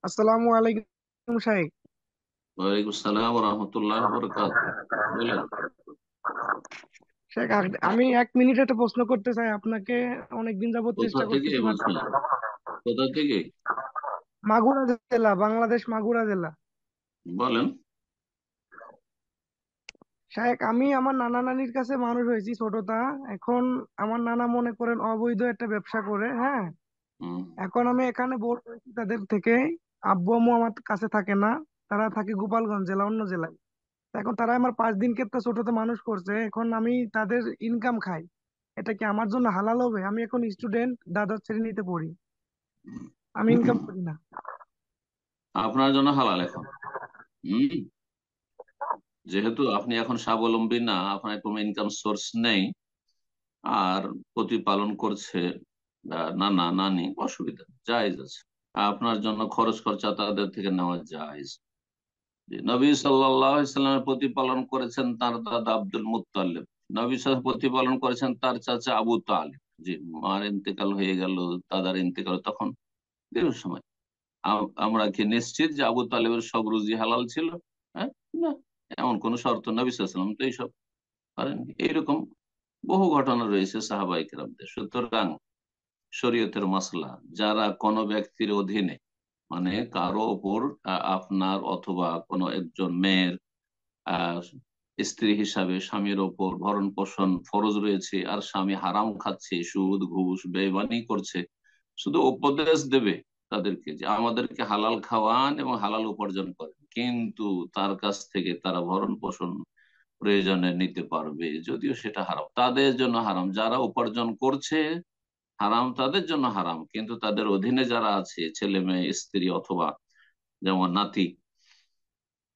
আসসালামু আলাইকুম শাইখ। ওয়ালাইকুম সালাম রহমতুল্লাহ বরকাত। বলেন। শেখ আমি 1 মিনিট একটা প্রশ্ন করতে চাই আপনাকে। অনেকদিন যাবত কোথা চেষ্টা থেকে করতেছি বাট বলছেন? কোথা থেকে? মাগুরা জেলা, বাংলাদেশ, মাগুরা জেলা। বলেন। শেখ, আমি আমার নানা নানির কাছে মানুষ হয়েছি ছোটটা। এখন আমার নানা মনে করেন অবৈধ একটা ব্যবসা করে, হ্যাঁ। হুম। এখন আমি এখানে বোর হয়েছি তাদের থেকে। আব্বু আম্মু আমার কাছে থাকে না, তারা থাকে গোপালগঞ্জ জেলা, অন্য জেলায়। এখন তারা আমার 5 দিন কেটে ছোটতে মানুষ করছে, এখন আমি তাদের ইনকাম খাই। এটা কি আমার জন্য হালাল হবে? আমি এখন স্টুডেন্ট, দ্বাদশ শ্রেণীতে পড়ি, আমি ইনকাম করি না। আপনার জন্য হালাল এখন। হুম। যেহেতু আপনি এখন স্বাবলম্বী না, আপনার কোনো ইনকাম সোর্স নেই, আর প্রতিপালন করছে নানা নানি, অসুবিধা নেই, জায়েজ আছে। আপনার জন্য খরচ খরচা তাদের থেকে নেওয়া জায়েজ। যে নবী সাল্লাল্লাহু আলাইহি সাল্লামের প্রতিপালন করেছেন তার দাদা আব্দুল মুত্তালিব। নবী সাল্লাল্লাহু আলাইহি ওয়াসাল্লাম প্রতিপালন করেছেন তার চাচা আবু তালিব। যে মার ইন্তেকাল হয়ে গেল, দাদার ইন্তেকাল তখন দীর্ঘ সময়। আমরা কি নিশ্চিত যে আবু তালেবের সব রুজি হালাল ছিল? হ্যাঁ, না। এমন কোন শর্ত নবী সাল্লাল্লাহু আলাইহি ওয়াসাল্লাম তো এইসব করেননি। এইরকম বহু ঘটনা রয়েছে সাহাবায়ে কেরামদের। সুতরাং শরীয়তের মাসলা, যারা কোনো ব্যক্তির অধীনে, মানে কারো ওপর আপনার অথবা কোনো একজন মেয়ের আহ স্ত্রী হিসাবে স্বামীর ওপর ভরণ পোষণ ফরজ রয়েছে, আর স্বামী হারাম খাচ্ছে, সুদ ঘুষ বেইমানি করছে, শুধু উপদেশ দেবে তাদেরকে যে আমাদেরকে হালাল খাওয়ান এবং হালাল উপার্জন করেন, কিন্তু তার কাছ থেকে তারা ভরণ পোষণ প্রয়োজনে নিতে পারবে, যদিও সেটা হারাম, তাদের জন্য হারাম। যারা উপার্জন করছে হারাম, তাদের জন্য হারাম, কিন্তু তাদের অধীনে যারা আছে, ছেলে মেয়ে স্ত্রী অথবা যেমন নাতি,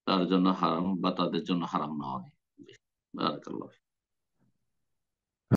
তার জন্য হারাম বা তাদের জন্য হারাম নয়। বারাকাল্লাহ।